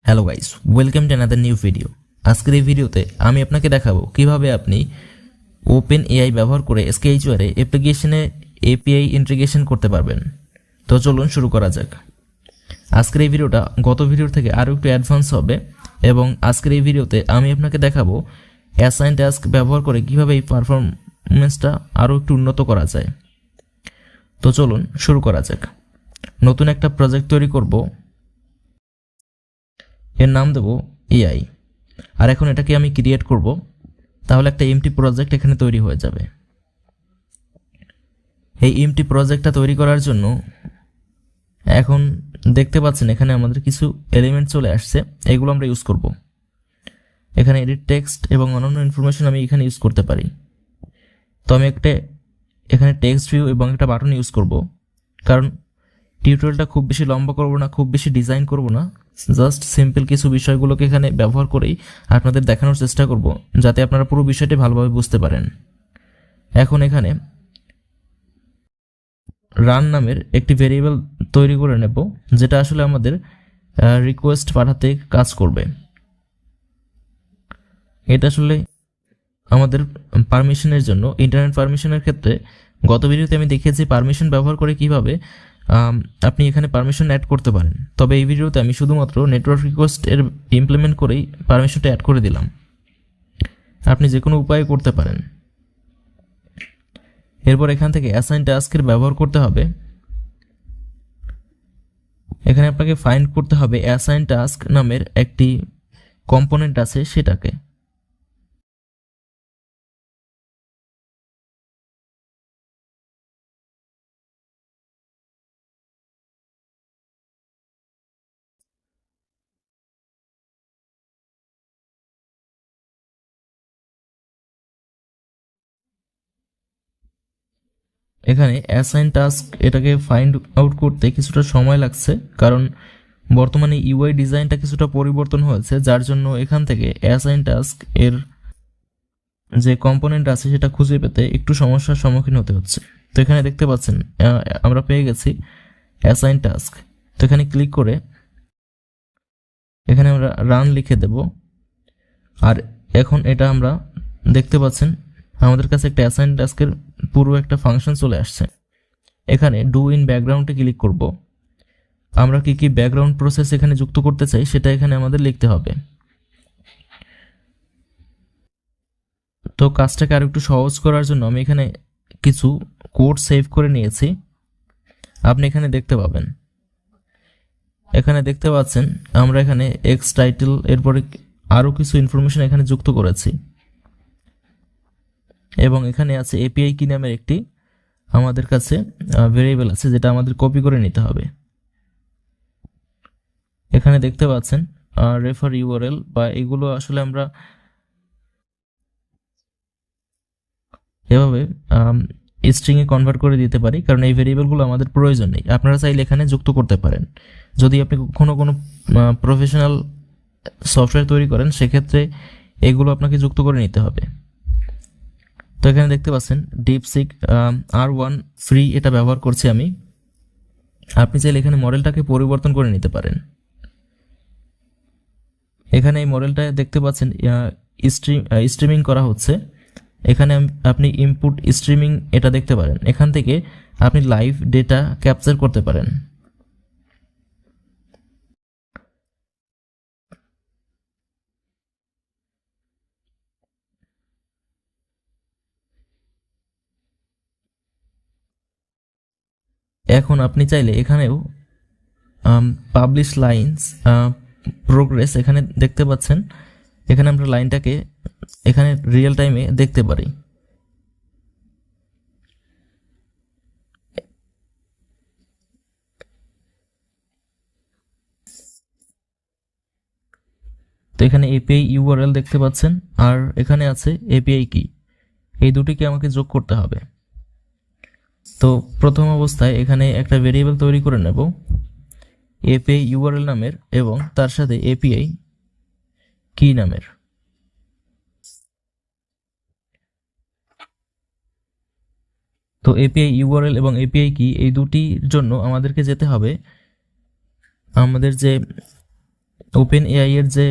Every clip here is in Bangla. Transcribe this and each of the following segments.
Hello guys, welcome to another new video. আজকের এই ভিডিওতে আমি আপনাকে দেখাবো কিভাবে আপনি ওপেন এআই ব্যবহার করে স্কেচুয়ারে অ্যাপ্লিকেশনে এপিআই ইন্টিগ্রেশন করতে পারবেন। তো চলুন শুরু করা যাক। আজকের এই ভিডিওটা গত ভিডিওর থেকে আরও একটু অ্যাডভান্স হবে এবং আজকের এই ভিডিওতে আমি আপনাকে দেখাবো অ্যাসাইন টাস্ক ব্যবহার করে কিভাবে এই পারফরমেন্সটা আরও একটু উন্নত করা যায়। তো চলুন শুরু করা যাক। নতুন একটা প্রজেক্ট তৈরি করব, এর নাম দেব এআই। আর এখন এটাকে আমি ক্রিয়েট করব, তাহলে একটা এমটি প্রজেক্ট এখানে তৈরি হয়ে যাবে। এই এমটি প্রজেক্টটা তৈরি করার জন্য এখন দেখতে পাচ্ছেন এখানে আমাদের কিছু এলিমেন্ট চলে আসছে, এগুলো আমরা ইউজ করব। এখানে এডিট টেক্সট এবং অন্যান্য ইনফরমেশন আমি এখানে ইউজ করতে পারি। তো আমি এখানে টেক্সট ভিউ এবং একটা বাটন ইউজ করব, কারণ টিউটোরিয়ালটা খুব বেশি লম্বা করব না, খুব বেশি ডিজাইন করব না, জাস্ট সিম্পল কিছু বিষয়গুলোকে এখানে ব্যবহার করেই আপনাদের দেখানোর চেষ্টা করব, যাতে আপনারা পুরো বিষয়টি ভালোভাবে বুঝতে পারেন। এখন এখানে রান নামের একটি ভেরিয়েবল তৈরি করে নেব, যেটা আসলে আমাদের রিকোয়েস্ট পাঠাতে কাজ করবে। এটা আসলে আমাদের পারমিশনের জন্য, ইন্টারনেট পারমিশনের ক্ষেত্রে গত ভিডিওতে আমি দেখিয়েছি পারমিশন ব্যবহার করে কিভাবে আপনি এখানে পারমিশন অ্যাড করতে পারেন। তবে এই ভিডিওতে আমি শুধুমাত্র নেটওয়ার্ক রিকোয়েস্ট এর ইমপ্লিমেন্ট করেই পারমিশনটা অ্যাড করে দিলাম। আপনি যে কোনো উপায়ে করতে পারেন। এরপর এখান থেকে অ্যাসাইন টাস্কের ব্যবহার করতে হবে। এখানে আপনাকে ফাইন্ড করতে হবে অ্যাসাইন টাস্ক নামের একটি কম্পোনেন্ট আছে, সেটাকে। এখানে অ্যাসাইন টাস্ক এটাকে ফাইন্ড আউট করতে কিছুটা সময় লাগছে, কারণ বর্তমানে ইউআই ডিজাইনটা কিছুটা পরিবর্তন হয়েছে, যার জন্য এখান থেকে অ্যাসাইন টাস্ক এর যে কম্পোনেন্ট আছে সেটা খুঁজে পেতে একটু সমস্যার সম্মুখীন হতে হচ্ছে। তো এখানে দেখতে পাচ্ছেন আমরা পেয়ে গেছি অ্যাসাইন টাস্ক। তো এখানে ক্লিক করে এখানে আমরা রান লিখে দেব। আর এখন এটা আমরা দেখতে পাচ্ছেন আমাদের কাছে একটা অ্যাসাইন টাস্কের পুরো একটা ফাংশন চলে আসছে। এখানে ডু ইন ব্যাকগ্রাউন্ডে ক্লিক করব। আমরা কি কি ব্যাকগ্রাউন্ড প্রসেস এখানে যুক্ত করতে চাই সেটা এখানে আমাদের লিখতে হবে। তো কাজটাকে আর একটু সহজ করার জন্য আমি এখানে কিছু কোড সেভ করে নিয়েছি, আপনি এখানে দেখতে পাবেন। এখানে দেখতে পাচ্ছেন আমরা এখানে এক্স টাইটেল, এরপরে আরও কিছু ইনফরমেশন এখানে যুক্ত করেছি এবং এখানে আছে এপিআই কি নামের একটি আমাদের কাছে ভেরিয়েবল আছে, যেটা আমাদের কপি করে নিতে হবে। এখানে দেখতে পাচ্ছেন রেফার ইউআরএল, বা এগুলো আসলে আমরা এভাবে স্ট্রিংয়ে কনভার্ট করে দিতে পারি, কারণ এই ভেরিয়েবলগুলো আমাদের প্রয়োজন নেই। আপনারা চাইলে এখানে যুক্ত করতে পারেন। যদি আপনি কোনো প্রফেশনাল সফটওয়্যার তৈরি করেন, সেক্ষেত্রে এগুলো আপনাকে যুক্ত করে নিতে হবে। তো এখানে দেখতে পাচ্ছেন ডিপসিক R1 ফ্রি, এটা ব্যবহার করছি আমি। আপনি চাইলে এখানে মডেলটাকে পরিবর্তন করে নিতে পারেন। এখানে এই মডেলটা দেখতে পাচ্ছেন স্ট্রিমিং করা হচ্ছে। এখানে আপনি ইনপুট স্ট্রিমিং এটা দেখতে পারেন। এখান থেকে আপনি লাইভ ডেটা ক্যাপচার করতে পারেন। এখন আপনি চাইলে এখানেও পাবলিশ লাইনস প্রোগ্রেস এখানে দেখতে পাচ্ছেন। এখানে আমরা লাইনটাকে এখানে রিয়েল টাইমে দেখতে পারি। তো এখানে এপিআই ইউআরএল দেখতে পাচ্ছেন, আর এখানে আছে এপিআই কি। এই দুটিকে আমাকে যোগ করতে হবে। তো প্রথম অবস্থায় এখানে একটা ভেরিয়েবল তৈরি করে নেব এপিআই ইউআরএল নামের, এবং তার সাথে এপিআই কি নামের। তো এপিআই ইউআরএল এবং এপিআই কি, এই দুটির জন্য আমাদেরকে যেতে হবে আমাদের যে ওপেন এআই এর যে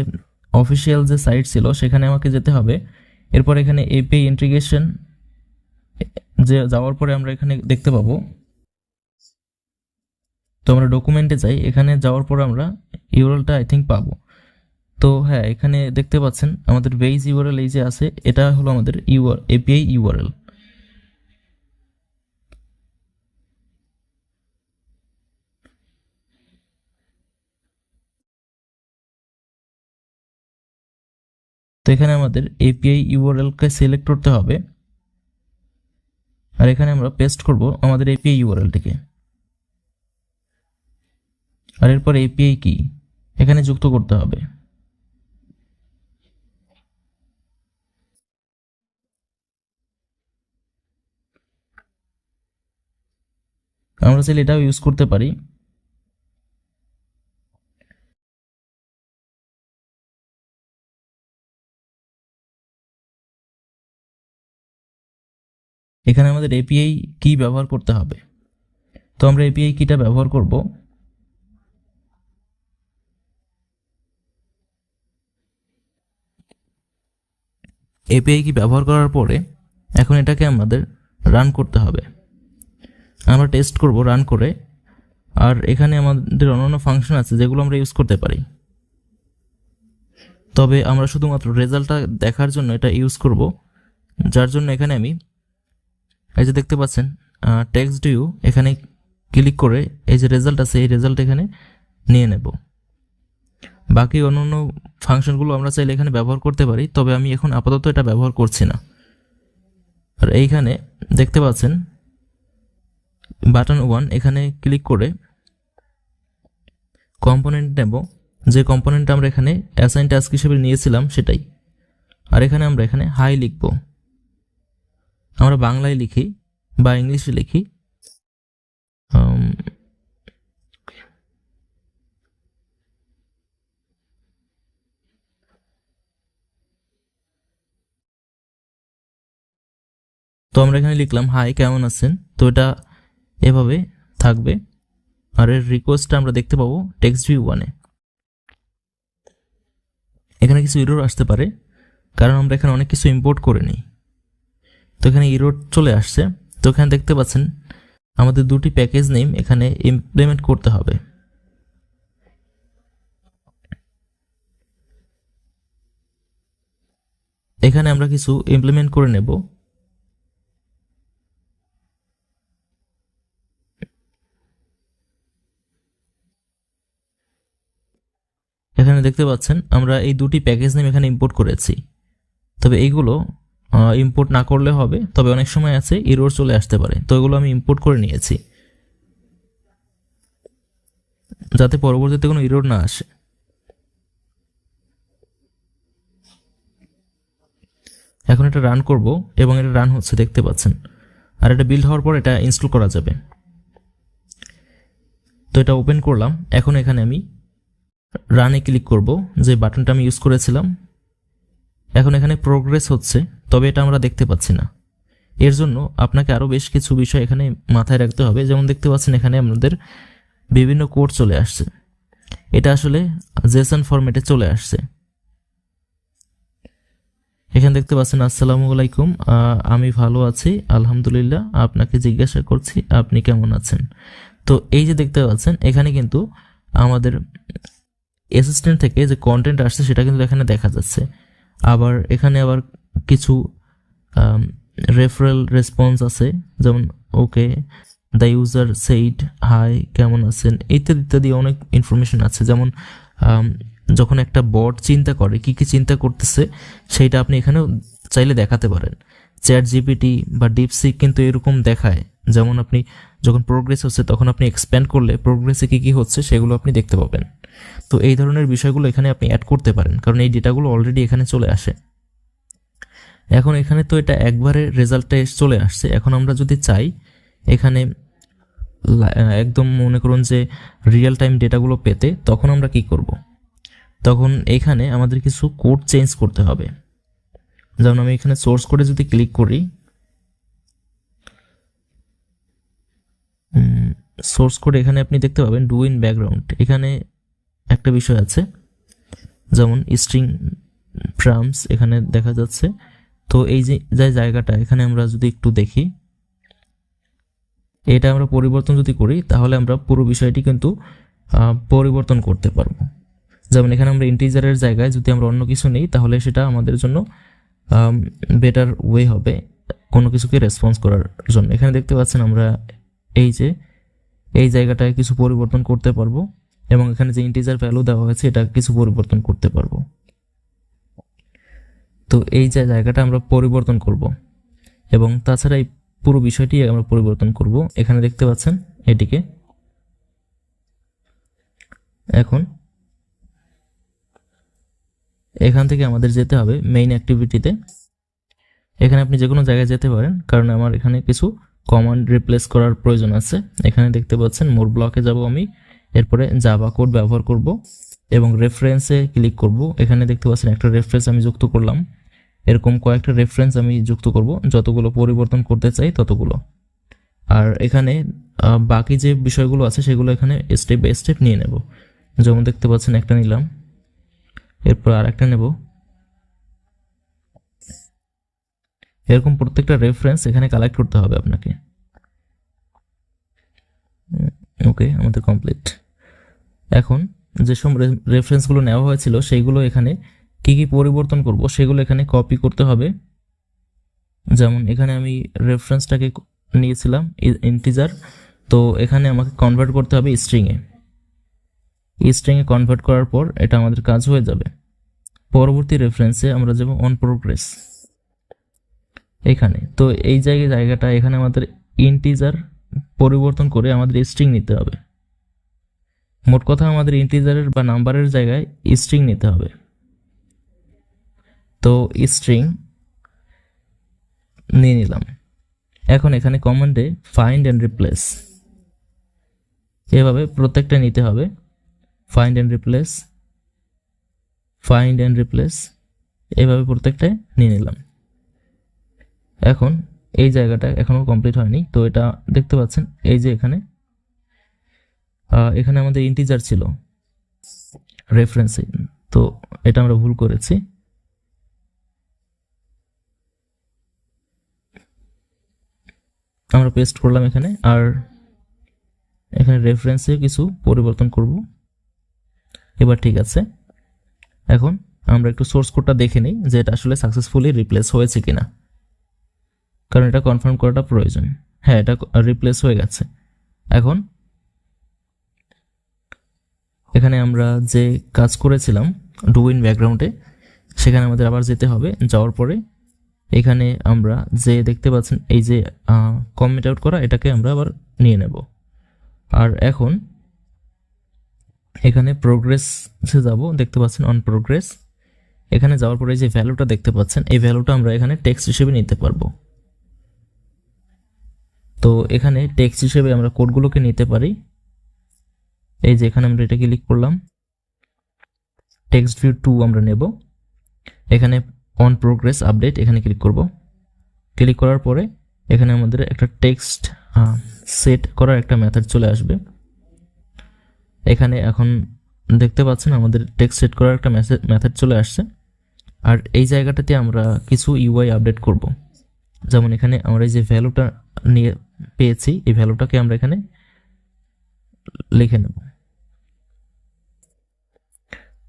অফিসিয়াল যে সাইট ছিল সেখানে আমাকে যেতে হবে। এরপর এখানে এপিআই ইন্টিগ্রেশন যে যাওয়ার পরে আমরা এখানে দেখতে পাবো, তো আমরা ডকুমেন্টে যাই, এখানে যাওয়ার পর আমরা ইউআরএলটা আই থিঙ্ক পাবো। তো হ্যাঁ, এখানে দেখতে পাচ্ছেন আমাদের বেস ইউআরএল এই যে আছে, এটা হলো আমাদের এপিআই ইউআরএল। তো এখানে আমাদের এপিআই ইউআরএলকে সিলেক্ট করতে হবে, আর এখানে আমরা পেস্ট করব আমাদের এপিআই ইউআরএলটিকে, আর এরপর এপিআই কি এখানে যুক্ত করতে হবে। আমরা চাইলে এটাও ইউজ করতে পারি। এখানে আমাদের এপিআই কি ব্যবহার করতে হবে, তো আমরা এপিআই কিটা ব্যবহার করব। এপিআই কি ব্যবহার করার পরে এখন এটাকে আমাদের রান করতে হবে। আমরা টেস্ট করব রান করে, আর এখানে আমাদের অন্যান্য ফাংশন আছে যেগুলো আমরা ইউজ করতে পারি, তবে আমরা শুধুমাত্র রেজাল্টটা দেখার জন্য এটা ইউজ করব। যার জন্য এখানে আমি এই যে দেখতে পাচ্ছেন টেক্সট ভিউ, এখানে ক্লিক করে এই যে রেজাল্ট আছে এই রেজাল্ট এখানে নিয়ে নেব। বাকি অন্যান্য ফাংশনগুলো আমরা চাইলে এখানে ব্যবহার করতে পারি, তবে আমি এখন আপাতত এটা ব্যবহার করছি না। আর এইখানে দেখতে পাচ্ছেন বাটন 1, এখানে ক্লিক করে কম্পোনেন্ট নেব, যে কম্পোনেন্ট আমরা এখানে অ্যাসাইন টাস্ক হিসেবে নিয়েছিলাম সেটাই। আর এখানে আমরা এখানে হাই লিখব, আমরা বাংলায় লিখি বা ইংলিশে লিখি। তো আমরা এখানে লিখলাম হাই কেমন আছেন, তো এটা এভাবে থাকবে। আর এর রিকোয়েস্টটা আমরা দেখতে পাবো টেক্সট ভিউ 1-এ। এখানে কিছু এরর আসতে পারে, কারণ আমরা এখানে অনেক কিছু ইম্পোর্ট করে নিই, তো এখানে এরর চলে আসছে। তো এখানে দেখতে পাচ্ছেন আমাদের দুটি প্যাকেজ নেম এখানে ইমপ্লিমেন্ট করতে হবে। এখানে আমরা কিছু ইমপ্লিমেন্ট করে নেব। এখানে দেখতে পাচ্ছেন আমরা এই দুটি প্যাকেজ নেম এখানে ইম্পোর্ট করেছি, তবে এইগুলো ইম্পোর্ট না করলে হবে, তবে অনেক সময় আছে এরর চলে আসতে পারে, তো এগুলো আমি ইম্পোর্ট করে নিয়েছি যাতে পরবর্তীতে কোনো এরর না আসে। এখন এটা রান করব এবং এটা রান হচ্ছে দেখতে পাচ্ছেন, আর এটা বিল্ড হওয়ার পর এটা ইনস্টল করা যাবে। তো এটা ওপেন করলাম, এখন এখানে আমি রানে ক্লিক করব, যে বাটনটা আমি ইউজ করেছিলাম। এখন এখানে প্রোগ্রেস হচ্ছে, তবে এটা আমরা দেখতে পাচ্ছি না। এর জন্য আপনাকে আরও বেশ কিছু বিষয় এখানে মাথায় রাখতে হবে। যেমন দেখতে পাচ্ছেন এখানে আমাদের বিভিন্ন কোড চলে আসছে, এটা আসলে জেসন ফরম্যাটে চলে আসছে। এখানে দেখতে পাচ্ছেন আসসালামু আলাইকুম, আমি ভালো আছি আলহামদুলিল্লাহ, আপনাকে জিজ্ঞাসা করছি আপনি কেমন আছেন। তো এই যে দেখতে পাচ্ছেন এখানে কিন্তু আমাদের অ্যাসিস্ট্যান্ট থেকে যে কন্টেন্ট আসছে সেটা কিন্তু এখানে দেখা যাচ্ছে। আবার এখানে আবার কিছু রেফারেল রেসপন্স আছে, যেমন okay the user said hi কেমন আছেন ইত্যাদি ইত্যাদি অনেক ইনফরমেশন আছে। যেমন যখন একটা বট চিন্তা করে কি কি চিন্তা করতেছে সেইটা আপনি এখানেও চাইলে দেখাতে পারেন। চ্যাট জিপিটি বা ডিপসিক কিন্তু এরকম দেখায়, যেমন আপনি যখন প্রোগ্রেস হচ্ছে তখন আপনি এক্সপ্যান্ড করলে প্রোগ্রেসে কী কী হচ্ছে সেগুলো আপনি দেখতে পাবেন। তো এই ধরনের বিষয়গুলো এখানে আপনি অ্যাড করতে পারেন, কারণ এই ডেটাগুলো অলরেডি এখানে চলে আসে। এখন এখানে তো এটা একবারে রেজাল্টটা চলে আসছে, এখন আমরা যদি চাই এখানে একদম মনে করুন যে রিয়েল টাইম ডেটাগুলো পেতে, তখন আমরা কি করব, তখন এখানে আমাদের কিছু কোড চেঞ্জ করতে হবে। যেমন আমি এখানে সোর্স কোডে যদি ক্লিক করি, সোর্স কোড এখানে আপনি দেখতে পাবেন ডু ইন ব্যাকগ্রাউন্ড, এখানে একটা বিষয় আছে যেমন স্ট্রিং ট্রামস এখানে দেখা যাচ্ছে। তো এই যে জায়গাটা এখানে আমরা যদি একটু দেখি, এটা আমরা পরিবর্তন যদি করি তাহলে আমরা পুরো বিষয়টি কিন্তু পরিবর্তন করতে পারবো। যেমন এখানে আমরা ইন্টিজারের জায়গায় যদি আমরা অন্য কিছু নেই তাহলে সেটা আমাদের জন্য বেটার ওয়ে হবে কোনো কিছুকে রেসপন্স করার জন্য। এখানে দেখতে পাচ্ছেন আমরা এই জায়গাটায় কিছু পরিবর্তন করতে পারবো এবং এখানে যে ইন্টিজার ভ্যালু দেওয়া হয়েছে এটা কিছু পরিবর্তন করতে পারবো। তো এই যে জায়গাটা আমরা পরিবর্তন করব এবং তাছাড়া এই পুরো বিষয়টি আমরা পরিবর্তন করব। এখানে দেখতে পাচ্ছেন এটিকে। এখন এখান থেকে আমাদের যেতে হবে মেইন অ্যাক্টিভিটিতে। এখানে আপনি যে কোনো জায়গায় যেতে পারেন, কারণ আমার এখানে কিছু কমান্ড রিপ্লেস করার প্রয়োজন আছে। এখানে দেখতে পাচ্ছেন মোর ব্লকে যাব আমি, এরপরে জাভা কোড ব্যবহার করব এবং রেফারেন্সে ক্লিক করব। এখানে দেখতে পাচ্ছেন একটা রেফারেন্স আমি যুক্ত করলাম। এরকম কয়েকটা রেফারেন্স আমি যুক্ত করব, যতগুলো পরিবর্তন করতে চাই ততগুলো। আর এখানে বাকি যে বিষয়গুলো আছে সেগুলো এখানে স্টেপ বাই স্টেপ নিয়ে নেব। যেমন দেখতে পাচ্ছেন একটা নিলাম, এরপর আর একটা নেব। এরকম প্রত্যেকটা রেফারেন্স এখানে কালেক্ট করতে হবে আপনাকে। ওকে, আমাদের কমপ্লিট। এখন যেসব রেফারেন্সগুলো নেওয়া হয়েছিল সেইগুলো এখানে কি কি পরিবর্তন করব সেগুলো এখানে কপি করতে হবে। যেমন এখানে আমি রেফারেন্সটাকে নিয়েছিলাম ইন্টিজার, তো এখানে আমাকে কনভার্ট করতে হবে স্ট্রিংয়ে। স্ট্রিংয়ে কনভার্ট করার পর এটা আমাদের কাজ হয়ে যাবে। পরবর্তী রেফারেন্সে আমরা যাব অন প্রোগ্রেস এখানে। তো এই জায়গাটা এখানে আমাদের ইন্টিজার পরিবর্তন করে আমাদের স্ট্রিং নিতে হবে। মোট কথা আমাদের ইন্টিজারের বা নাম্বারের জায়গায় স্ট্রিং নিতে হবে। তো স্ট্রিং নিয়ে নিলাম। এখন এখানে কমান্ডে ফাইন্ড অ্যান্ড রিপ্লেস এভাবে প্রত্যেকটা নিতে হবে। ফাইন্ড অ্যান্ড রিপ্লেস এভাবে প্রত্যেকটাই নিয়ে নিলাম। এখন এই জায়গাটা এখনো কমপ্লিট হয়নি, তো এটা দেখতে পাচ্ছেন এই যে এখানে আমাদের ইন্টিজার ছিল রেফারেন্সে, তো এটা আমরা ভুল করেছি। আমরা পেস্ট করলাম এখানে, আর এখানে রেফারেন্সে কিছু পরিবর্তন করব। এবার ঠিক আছে। এখন আমরা একটু সোর্স কোডটা দেখে নিই যে এটা আসলে সাকসেসফুলি রিপ্লেস হয়েছে কিনা, কারণ এটা কনফার্ম করাটা প্রয়োজন। হ্যাঁ, এটা রিপ্লেস হয়ে গেছে। এখন এখানে আমরা যে কাজ করেছিলাম ডু ইন ব্যাকগ্রাউন্ডে, সেখানে আমাদের আবার যেতে হবে। যাওয়ার পরে এখানে আমরা যে দেখতে পাচ্ছেন এই যে কমেন্ট আউট করা, এটাকে আমরা আবার নিয়ে নেব। আর এখন এখানে প্রোগ্রেসে যাব, দেখতে পাচ্ছেন অন প্রোগ্রেস। এখানে যাওয়ার পরে যে ভ্যালুটা দেখতে পাচ্ছেন এই ভ্যালুটা আমরা এখানে টেক্সট হিসেবে নিতে পারবো। তো এখানে টেক্সট হিসেবে আমরা কোডগুলোকে নিতে পারি। এই যে এখানে আমরা এটা ক্লিক করলাম, টেক্সট ভিউ 2 আমরা নেব। এখানে অন প্রোগ্রেস আপডেট এখানে ক্লিক করব। ক্লিক করার পরে এখানে আমাদের একটা টেক্সট সেট করার একটা মেথড চলে আসবে। এখানে এখন দেখতে পাচ্ছেন আমাদের টেক্সট সেট করার একটা মেথড চলে আসছে। আর এই জায়গাটাতে আমরা কিছু ইউআই আপডেট করব। যেমন এখানে আমরা এই যে ভ্যালুটা নিয়ে পেয়েছি, এই ভ্যালুটাকে আমরা এখানে লিখে নেব।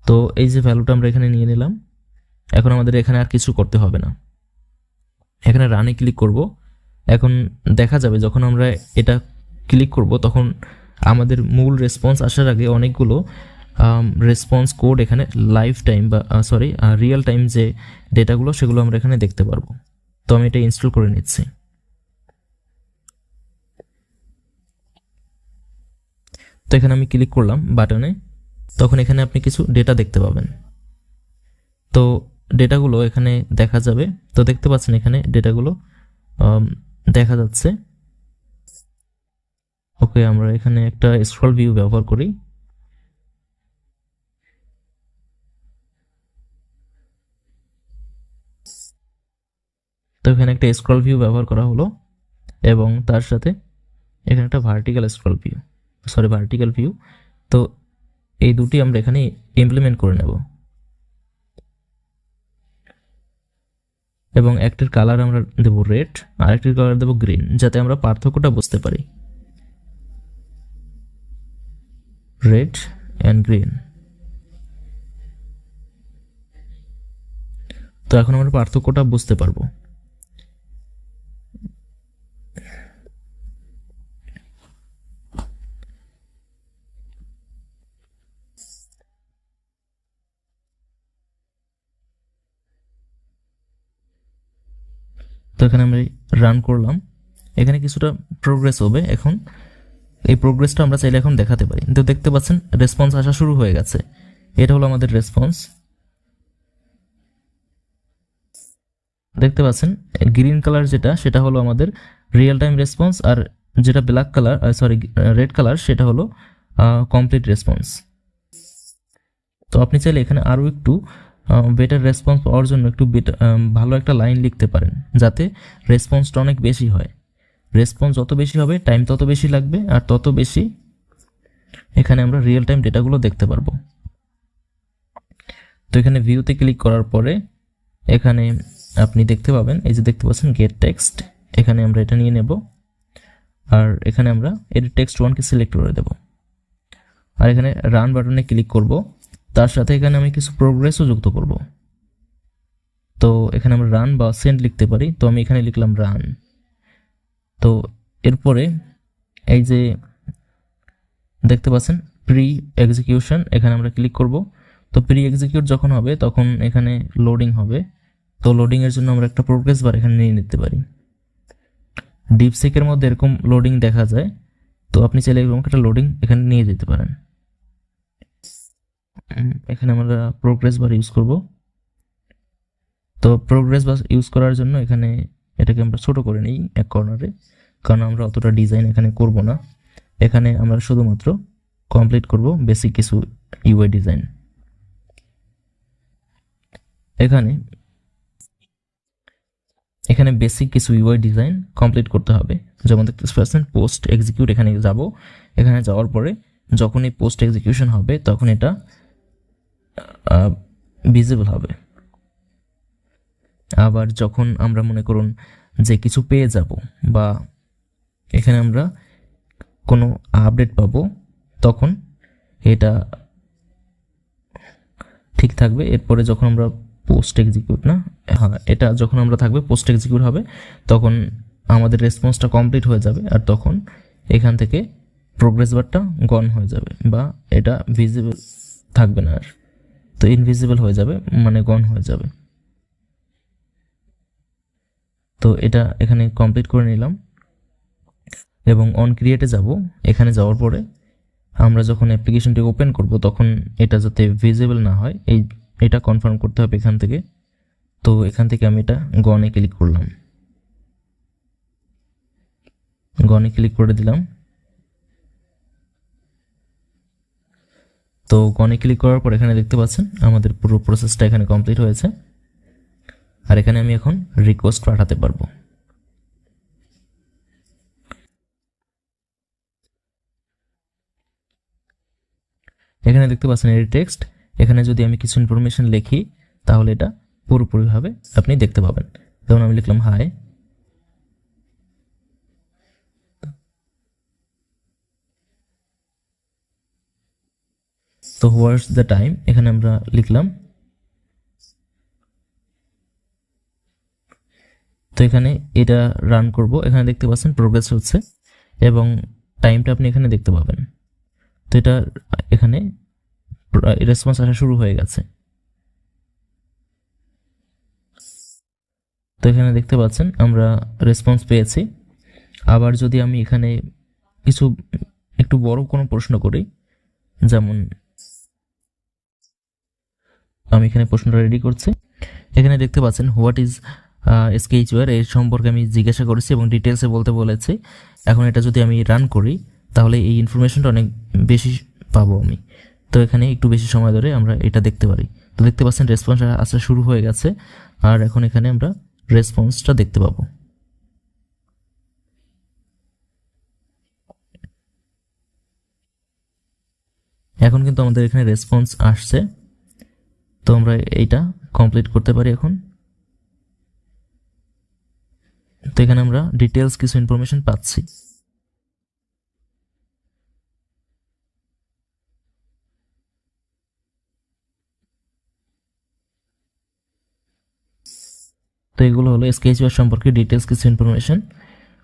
তো এই যে ভ্যালুটা আমরা এখানে নিয়ে নিলাম। এখন আমাদের এখানে আর কিছু করতে হবে না। এখানে রানে ক্লিক করব। এখন দেখা যাবে যখন আমরা এটা ক্লিক করব তখন আমাদের মূল রেসপন্স আসার আগে অনেকগুলো রেসপন্স কোড এখানে লাইভ টাইম বা রিয়েল টাইম যে ডেটাগুলো সেগুলো আমরা এখানে দেখতে পারবো। তো আমি এটা ইনস্টল করে নিচ্ছি। তো এখানে আমি ক্লিক করলাম বাটনে, তখন এখানে আপনি কিছু ডেটা দেখতে পাবেন। তো ডেটাগুলো এখানে দেখা যাবে। তো দেখতে পাচ্ছেন এখানে ডেটাগুলো দেখা যাচ্ছে। ওকে, আমরা এখানে একটা স্ক্রল ভিউ ব্যবহার করি। তো এখানে একটা স্ক্রল ভিউ ব্যবহার করা হলো এবং তার সাথে এখানে একটা ভার্টিক্যাল ভিউ। তো এই দুটি আমরা এখানে ইমপ্লিমেন্ট করে নেব। এবং একটির কালার আমরা দেব রেড আর একটির কালার দেব গ্রিন, যাতে আমরা পার্থক্যটা বুঝতে পারি। Red and green. তো এখন আমরা পার্থক্যটা বুঝতে পারবো। তো এখানে আমি রান করলাম, এখানে কিছুটা প্রোগ্রেস হবে। এখন এই প্রোগ্রেসটা আমরা চাইলে এখন দেখাতে পারি। তো দেখতে পাচ্ছেন রেসপন্স আসা শুরু হয়ে গেছে। এটা হলো আমাদের রেসপন্স। দেখতে পাচ্ছেন গ্রিন কালার যেটা, সেটা হলো আমাদের রিয়েল টাইম রেসপন্স, আর যেটা ব্ল্যাক কালার রেড কালার সেটা হলো কমপ্লিট রেসপন্স। তো আপনি চাইলে এখানে আরও একটু বেটার রেসপন্স পাওয়ার জন্য একটু ভালো একটা লাইন লিখতে পারেন, যাতে রেসপন্সটা অনেক বেশি হয়। রেসপন্স যত বেশি হবে টাইম তত বেশি লাগবে, আর তত বেশি এখানে আমরা রিয়েল টাইম ডেটাগুলো দেখতে পারবো। তো এখানে ভিউতে ক্লিক করার পরে এখানে আপনি দেখতে পাবেন, এই যে দেখতে পাচ্ছেন গেট টেক্সট, এখানে আমরা এটা নিয়ে নেব, আর এখানে আমরা এডিট টেক্সট 1কে সিলেক্ট করে দেব, আর এখানে রান বাটনে ক্লিক করব। তার সাথে এখানে আমি কিছু প্রোগ্রেসও যুক্ত করব। তো এখানে আমরা রান বা সেন্ড লিখতে পারি, তো আমি এখানে লিখলাম রান। তো এরপরে এই যে দেখতে পাচ্ছেন প্রি এক্সিকিউশন, এখানে আমরা ক্লিক করব। তো প্রি এক্সিকিউট যখন হবে তখন এখানে লোডিং হবে। তো লোডিংয়ের জন্য আমরা একটা প্রোগ্রেস বার এখানে নিয়ে নিতে পারি। ডিপসিকের মধ্যে এরকম লোডিং দেখা যায়, তো আপনি চাইলে এরকম একটা লোডিং এখানে নিয়ে যেতে পারেন। এখানে আমরা প্রোগ্রেস বার ইউজ করব। তো প্রোগ্রেস বার ইউজ করার জন্য এখানে এটাকে আমরা ছোট করে নিই এক কর্নারে, কারণ আমরা অতটা ডিজাইন এখানে করব না। এখানে আমরা শুধুমাত্র কমপ্লিট করব বেসিক কিছু ইউআই ডিজাইন। এখানে বেসিক কিছু ইউআই ডিজাইন কমপ্লিট করতে হবে। যেমন দেখতে পাচ্ছেন পোস্ট এক্সিকিউট, এখানে যাব। এখানে যাওয়ার পরে যখন এই পোস্ট এক্সিকিউশন হবে তখন এটা ভিজিবল হবে। আবার যখন আমরা মনে করুন যে কিছু পেয়ে যাব বা এখানে আমরা কোনো আপডেট পাবো, তখন এটা ঠিক থাকবে। এরপরে যখন আমরা পোস্ট এক্সিকিউট এটা যখন আমরা থাকবে পোস্ট এক্সিকিউট হবে, তখন আমাদের রেসপন্সটা কমপ্লিট হয়ে যাবে, আর তখন এখান থেকে প্রোগ্রেস বারটা গন হয়ে যাবে, বা এটা ভিজিবল থাকবে না আর। তো ইনভিজিবল হয়ে যাবে, মানে গন হয়ে যাবে। তো এটা এখানে কমপ্লিট করে নিলাম এবং অন ক্রিয়েটে যাব। এখানে যাওয়ার পরে আমরা যখন অ্যাপ্লিকেশনটি ওপেন করব তখন এটা যাতে ভিজিবল না হয় এটা কনফার্ম করতে হবে এখান থেকে। তো এখান থেকে আমি এটা গনে ক্লিক করলাম, গনে ক্লিক করে দিলাম। তো গনে ক্লিক করার পর এখানে দেখতে পাচ্ছেন আমাদের পুরো প্রসেসটা এখানে কমপ্লিট হয়েছে, আর এখানে আমি এখন রিকোয়েস্ট পাঠাতে পারবো। এখানে দেখতে পাচ্ছেন এডিট টেক্সট, এখানে যদি আমি কিছু ইনফরমেশন লিখি তাহলে এটা পুরোপুরিভাবে আপনি দেখতে পাবেন। যেমন আমি লিখলাম হাই, তো হোয়াটস দ্য টাইম এখানে আমরা লিখলাম। তো এখানে এটা রান করব, এখানে দেখতে পাচ্ছেন প্রোগ্রেস হচ্ছে এবং টাইমটা আপনি এখানে দেখতে পাবেন। তো এটা এখানে রেসপন্স আসা শুরু হয়ে গেছে। তো এখানে দেখতে পাচ্ছেন আমরা রেসপন্স পেয়েছি। আবার যদি আমি এখানে কিছু একটু বড় কোনো প্রশ্ন করি, যেমন আমি এখানে প্রশ্নটা রেডি করছি। এখানে দেখতে পাচ্ছেন হোয়াট ইজ স্কেচওয়্যার, এর সম্পর্কে আমি জিজ্ঞাসা করেছি এবং ডিটেলসে বলতে বলেছি। এখন এটা যদি আমি রান করি তাহলে এই ইনফরমেশনটা অনেক বেশি পাবো আমি। তো এখানে একটু বেশি সময় ধরে আমরা এটা দেখতে পারি। তো দেখতে পাচ্ছেন রেসপন্স আসা শুরু হয়ে গেছে, আর এখন এখানে আমরা রেসপন্সটা দেখতে পাবো। এখন কিন্তু আমাদের এখানে রেসপন্স আসছে। তো আমরা এইটা কমপ্লিট করতে পারি এখন। তো এখানে আমরা ডিটেলস কিছু ইনফরমেশন পাচ্ছি। তো এগুলো হলো স্কেচওয়ার সম্পর্কে ডিটেলস কিছু ইনফরমেশন।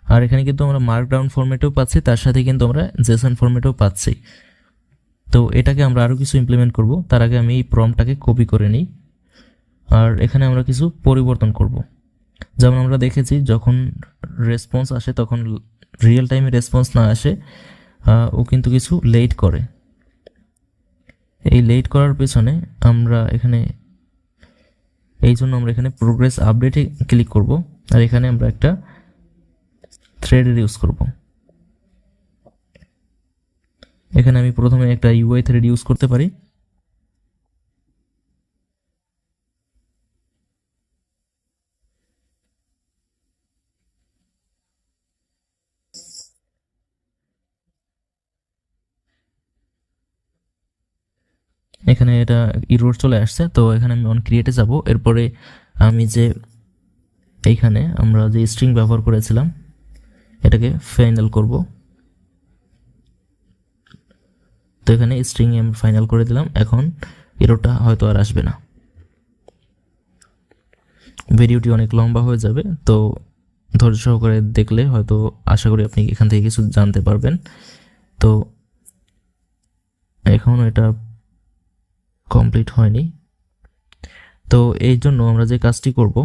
আর এখানে কিন্তু আমরা মার্কডাউন ফরম্যাটেও পাচ্ছি, তার সাথে কিন্তু আমরা জেসন ফরম্যাটেও পাচ্ছি। তো এটাকে আমরা আরও কিছু ইমপ্লিমেন্ট করব। তার আগে আমি এই প্রম্পটটাকে কপি করে নিই, আর এখানে আমরা কিছু পরিবর্তন করব। যেমন আমরা দেখেছি যখন রেসপন্স আসে তখন রিয়েল টাইমে রেসপন্স না আসে, ও কিন্তু কিছু লেট করে। এই লেট করার পেছনে আমরা এখানে এই জন্য আমরা এখানে প্রোগ্রেস আপডেটে ক্লিক করব, আর এখানে আমরা একটা থ্রেডের ইউজ করব। এখানে আমি প্রথমে একটা ইউআই থ্রেড ইউজ করতে পারি। এখানে এটা ইরোর চলে আসছে, তো এখানে আমি অন ক্রিয়েটে যাব। এরপরে আমি যে এইখানে আমরা যে স্ট্রিং ব্যবহার করেছিলাম এটাকে ফাইনাল করব। তো এখানে স্ট্রিং আমি ফাইনাল করে দিলাম। এখন এরোটা হয়তো আর আসবে না। ভিডিওটি অনেক লম্বা হয়ে যাবে, তো ধৈর্য সহকারে দেখলে হয়তো আশা করি আপনি এখান থেকে কিছু জানতে পারবেন। তো এখন এটা কমপ্লিট হয়নি, তো এই জন্য আমরা যে কাজটি করব,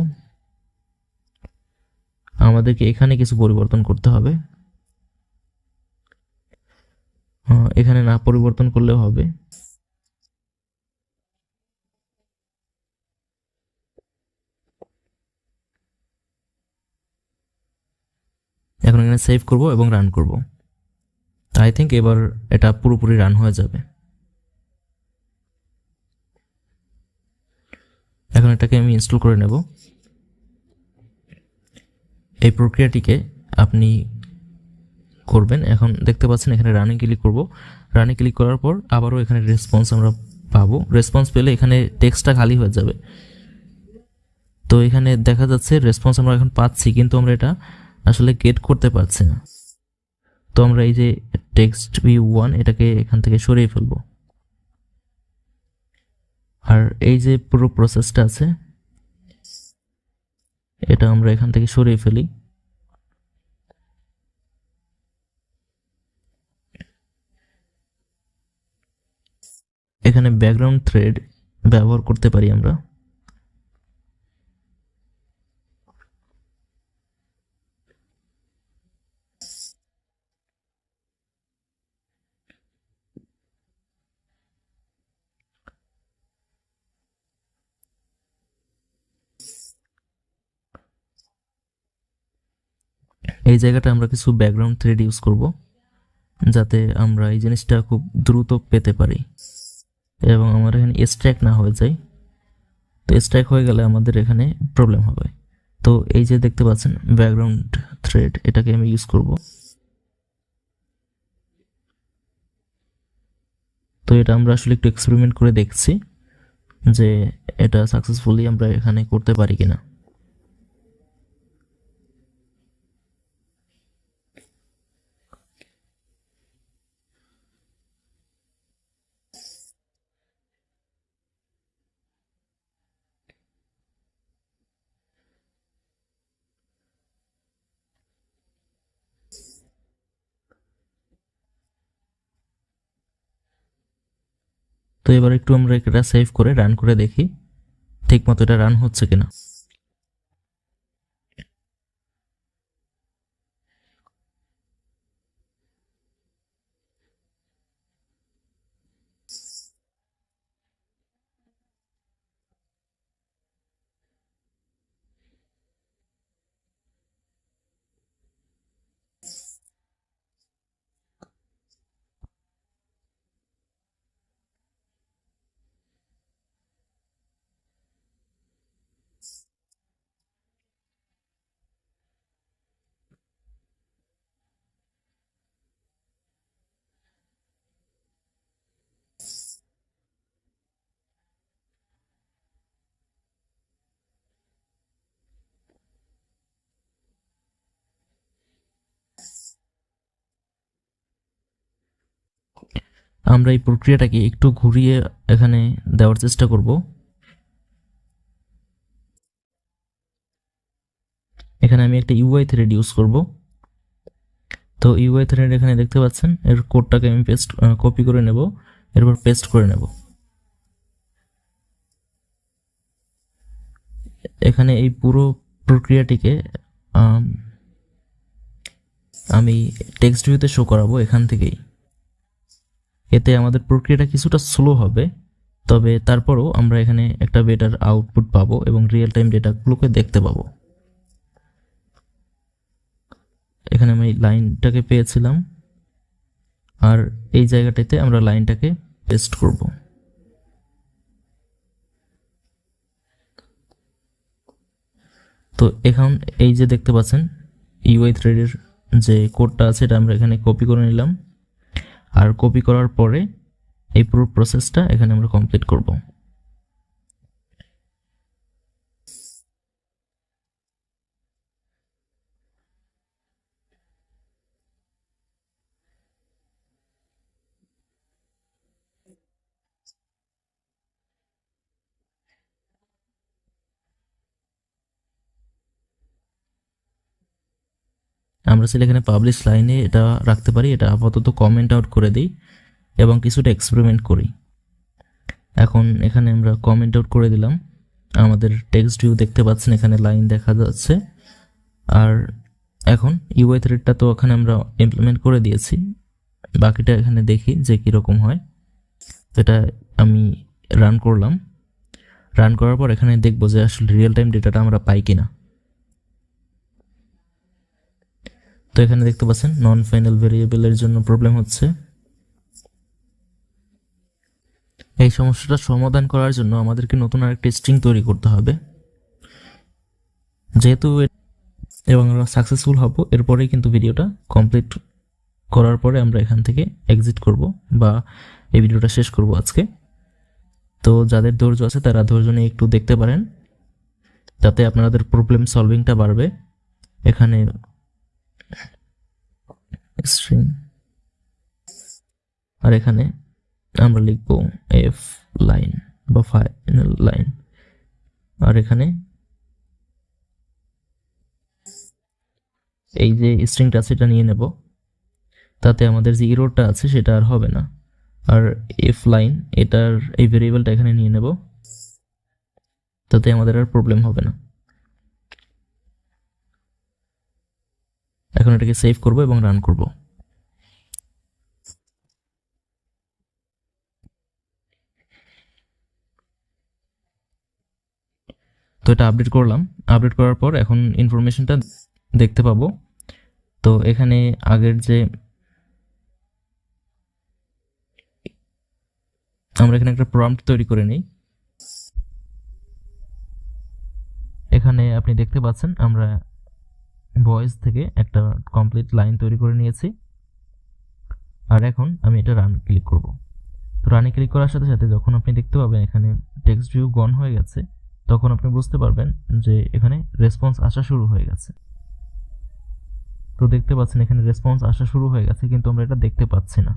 আমাদেরকে এখানে কিছু পরিবর্তন করতে হবে। এখানে না পরিবর্তন করলেও হবে। এখন এখানে সেভ করব এবং রান করব। আই থিঙ্ক এবার এটা পুরোপুরি রান হয়ে যাবে। এখন এটাকে আমি ইনস্টল করে নেব। এই প্রক্রিয়াটিকে আপনি করবেন। এখন দেখতে পাচ্ছেন এখানে রানে ক্লিক করব। রানে ক্লিক করার পর আবারও এখানে রেসপন্স আমরা পাবো। রেসপন্স পেলে এখানে টেক্সটটা খালি হয়ে যাবে। তো এখানে দেখা যাচ্ছে রেসপন্স আমরা এখন পাচ্ছি, কিন্তু আমরা এটা আসলে গেট করতে পারছি না। তো আমরা এই যে টেক্সট v1 এটাকে এখান থেকে সরিয়ে ফেলবো। আর এই যে পুরো প্রসেসটা আছে এটা আমরা এখান থেকে সরিয়ে ফেলি। এখানে ব্যাকগ্রাউন্ড থ্রেড ব্যবহার করতে পারি আমরা। এই জায়গাটা আমরা কিছু ব্যাকগ্রাউন্ড থ্রেড ইউজ করব, যাতে আমরা এই জিনিসটা খুব দ্রুত পেতে পারি এবং আমার এখানে স্ট্র্যাক না হয়ে যায়। তো স্ট্র্যাক হয়ে গেলে আমাদের এখানে প্রবলেম হবে। তো এই যে দেখতে পাচ্ছেন ব্যাকগ্রাউন্ড থ্রেড, এটাকে আমি ইউজ করব। তো এটা আমরা আসলে একটু এক্সপেরিমেন্ট করে দেখছি যে এটা সাকসেসফুলি আমরা এখানে করতে পারি কিনা। তো এবার একটু আমরা এটা সেভ করে রান করে দেখি ঠিক মতো এটা রান হচ্ছে কিনা। আমরা এই প্রক্রিয়াটাকে একটু ঘুরিয়ে এখানে দেওয়ার চেষ্টা করব। এখানে আমি একটা ইউআই থ্রেড ইউজ করব। তো ইউআই থ্রেড এখানে দেখতে পাচ্ছেন, এর কোডটাকে আমি কপি করে নেব, এরপর পেস্ট করে নেব। এখানে এই পুরো প্রক্রিয়াটিকে আমি টেক্সট ভিউতে শো করাবো এখান থেকেই। এতে আমাদের প্রক্রিয়াটা কিছুটা স্লো হবে, তবে তারপরও আমরা এখানে একটা বেটার আউটপুট পাবো এবং রিয়েল টাইম ডেটাগুলোকে দেখতে পাবো। এখানে আমি লাইনটাকে পেয়েছিলাম, আর এই জায়গাটাতে আমরা লাইনটাকে পেস্ট করব। তো এখন এই যে দেখতে পাচ্ছেন ইউআই থ্রেডের যে কোডটা আছে এটা আমরা এখানে কপি করে নিলাম, আর কপি করার পরে এই পুরো প্রসেসটা এখানে আমরা কমপ্লিট করব। আমরা চাইলে এখানে পাবলিশ লাইনে এটা রাখতে পারি, এটা আপাতত কমেন্ট আউট করে দিই এবং কিছুটা এক্সপেরিমেন্ট করি। এখন এখানে আমরা কমেন্ট আউট করে দিলাম, আমাদের টেক্সট ভিউ দেখতে পাচ্ছেন, এখানে লাইন দেখা যাচ্ছে। আর এখন ইউআই থ্রেডটা তো এখানে আমরা ইমপ্লিমেন্ট করে দিয়েছি, বাকিটা এখানে দেখি যে কীরকম হয়। এটা আমি রান করলাম, রান করার পর এখানে দেখবো যে আসলে রিয়েল টাইম ডেটাটা আমরা পাই কিনা। তো এখানে দেখতে পাচ্ছেন নন ফাইনাল ভেরিয়েবলের জন্য প্রবলেম হচ্ছে। এই সমস্যাটা সমাধান করার জন্য আমাদেরকে নতুন আরেকটা স্ট্রিং তৈরি করতে হবে। যেহেতু এবং আমরা সাকসেসফুল হব, এরপরেই কিন্তু ভিডিওটা কমপ্লিট করার পরে আমরা এখান থেকে এক্সিট করব বা এই ভিডিওটা শেষ করব আজকে। তো যাদের ধৈর্য আছে তারা ধৈর্য নিয়ে একটু দেখতে পারেন, যাতে আপনাদের প্রবলেম সলভিংটা বাড়বে। এখানে স্ট্রিং, আর এখানে আমরা লিখব এফ লাইন বা ফাইনাল লাইন, আর এখানে এই যে স্ট্রিংটা আছে এটা নিয়ে নেব, তাতে আমাদের যে ইরোরটা আছে সেটা আর হবে না। আর এফ লাইন এটার এই ভেরিয়েবলটা এখানে নিয়ে নেব, তাতে আমাদের আর প্রবলেম হবে না। এখন এটাকে সেভ করব এবং রান করব। তো এটা আপডেট করলাম, আপডেট করার পর এখন ইনফরমেশনটা দেখতে পাবো। তো এখানে আগের যে আমরা এখানে একটা প্রম্পট তৈরি করে নিই। এখানে আপনি দেখতে পাচ্ছেন আমরা ভয়েস থেকে একটা কমপ্লিট লাইন তৈরি করে নিয়েছি। আর এখন আমি এটা রান ক্লিক করব। তো রানে ক্লিক করার সাথে সাথে যখন আপনি দেখতে পাবেন এখানে টেক্সট ভিউ গন হয়ে গেছে, তখন আপনি বুঝতে পারবেন যে এখানে রেসপন্স আসা শুরু হয়ে গেছে। তো দেখতে পাচ্ছেন এখানে রেসপন্স আসা শুরু হয়ে গেছে, কিন্তু আমরা এটা দেখতে পাচ্ছি না।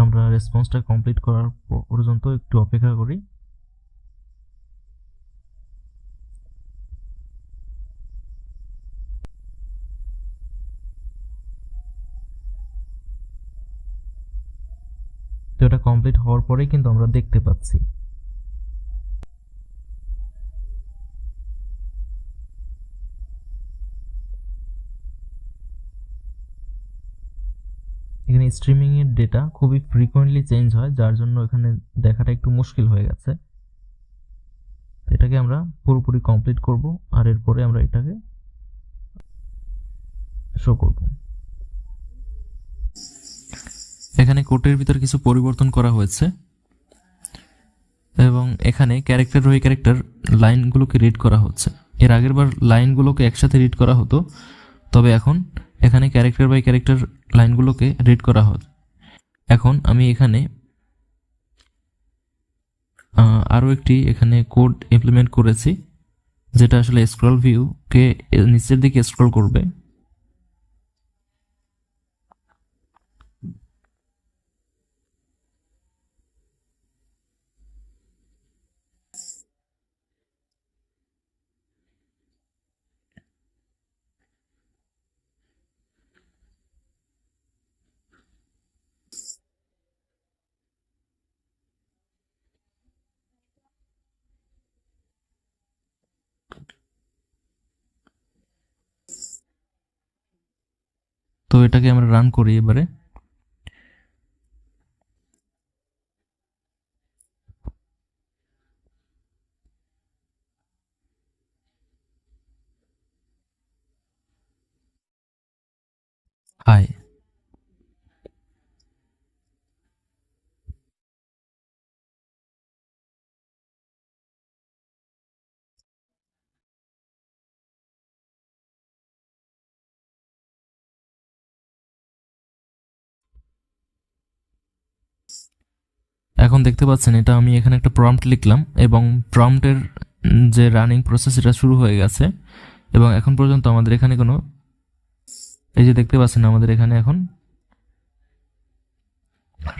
আমরা রেসপন্সটা কমপ্লিট করার পর্যন্ত একটু অপেক্ষা করি। তো এটা কমপ্লিট হওয়ার পরেই কিন্তু আমরা দেখতে পাচ্ছি। এখানে স্ট্রিমিং এর ডেটা খুবই ফ্রিকোয়েন্টলি চেঞ্জ হয়, যার জন্য এখানে দেখাটা একটু মুশকিল হয়ে গেছে। এটাকে আমরা পুরোপুরি কমপ্লিট করব, আর এরপরে আমরা এটাকে শো করব। এখানে কোডের ভিতর কিছু পরিবর্তন করা হয়েছে এবং এখানে ক্যারেক্টার বাই ক্যারেক্টার লাইনগুলোকে রিড করা হচ্ছে। এর আগের বার লাইনগুলোকে একসাথে রিড করা হতো, তবে এখন এখানে ক্যারেক্টার বাই ক্যারেক্টার লাইনগুলোকে রিড করা হয়। এখন আমি এখানে আরও একটি এখানে কোড ইমপ্লিমেন্ট করেছি, যেটা আসলে স্ক্রল ভিউকে নিচের দিকে স্ক্রল করবে। তো এটাকে আমরা রান করি এবারে। হাই, এখন দেখতে পাচ্ছেন এটা আমি এখানে একটা প্রম্পট লিখলাম এবং প্রম্পটের যে রানিং প্রসেস এটা শুরু হয়ে গেছে এবং এখন পর্যন্ত আমাদের এখানে কোনো, এই যে দেখতে পাচ্ছেন আমাদের এখানে এখন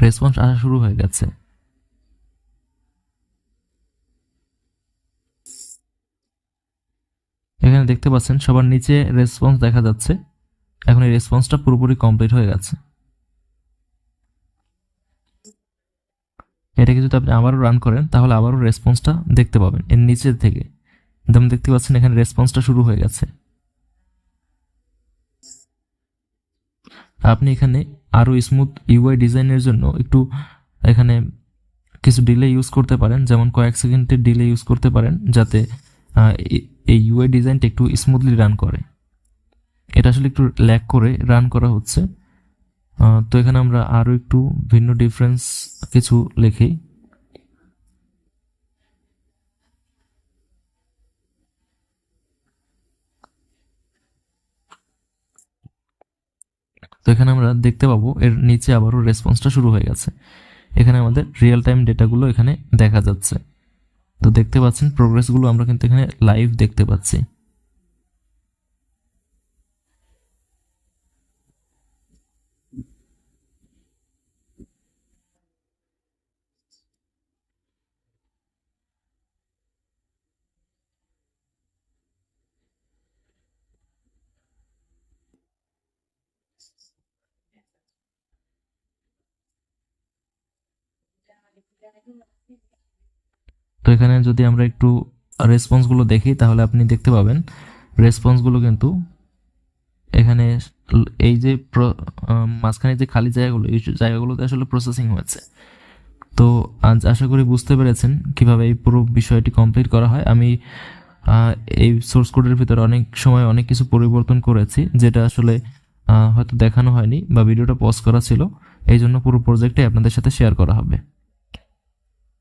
রেসপন্স আসা শুরু হয়ে গেছে। এখানে দেখতে পাচ্ছেন সবার নিচে রেসপন্স দেখা যাচ্ছে। এখন এই রেসপন্সটা পুরোপুরি কমপ্লিট হয়ে গেছে। এটাকে যদি আপনি আবারও রান করেন তাহলে আবারও রেসপন্সটা দেখতে পাবেন এর নিচের থেকে। যেমন দেখতে পাচ্ছেন এখানে রেসপন্সটা শুরু হয়ে গেছে। আপনি এখানে আরও স্মুথ ইউআই ডিজাইনের জন্য একটু এখানে কিছু ডিলে ইউজ করতে পারেন, যেমন কয়েক সেকেন্ডের ডিলে ইউজ করতে পারেন যাতে এই ইউআই ডিজাইনটা একটু স্মুথলি রান করে। এটা আসলে একটু ল্যাগ করে রান করা হচ্ছে। তো এখানে আমরা আরও একটু ভিন্ন ডিফারেন্স কিছু লিখি। তো এখানে আমরা দেখতে পাবো এর নিচে আবারও রেসপন্সটা শুরু হয়ে গেছে। এখানে আমাদের রিয়েল টাইম ডেটাগুলো এখানে দেখা যাচ্ছে। তো দেখতে পাচ্ছেন প্রোগ্রেসগুলো আমরা কিন্তু এখানে লাইভ দেখতে পাচ্ছি। তো এখানে যদি আমরা একটু রেসপন্সগুলো দেখি তাহলে আপনি দেখতে পাবেন রেসপন্সগুলো কিন্তু এখানে এই যে মাঝখানে যে খালি জায়গাগুলো, এই জায়গাগুলোতে আসলে প্রসেসিং হয়েছে। তো আজ আশা করি বুঝতে পেরেছেন কিভাবে এই পুরো বিষয়টি কমপ্লিট করা হয়। আমি এই সোর্স কোডের ভিতরে অনেক সময় অনেক কিছু পরিবর্তন করেছি যেটা আসলে হয়তো দেখানো হয়নি বা ভিডিওটা পজ করা ছিল, এই জন্য পুরো প্রজেক্টে আপনাদের সাথে শেয়ার করা হবে।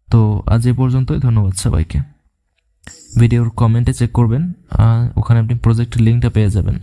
তো আজ এ পর্যন্তই, ধন্যবাদ সবাইকে। ভিডিওর কমেন্টে চেক করবেন, ওখানে আপনি প্রজেক্টের লিঙ্কটা পেয়ে যাবেন।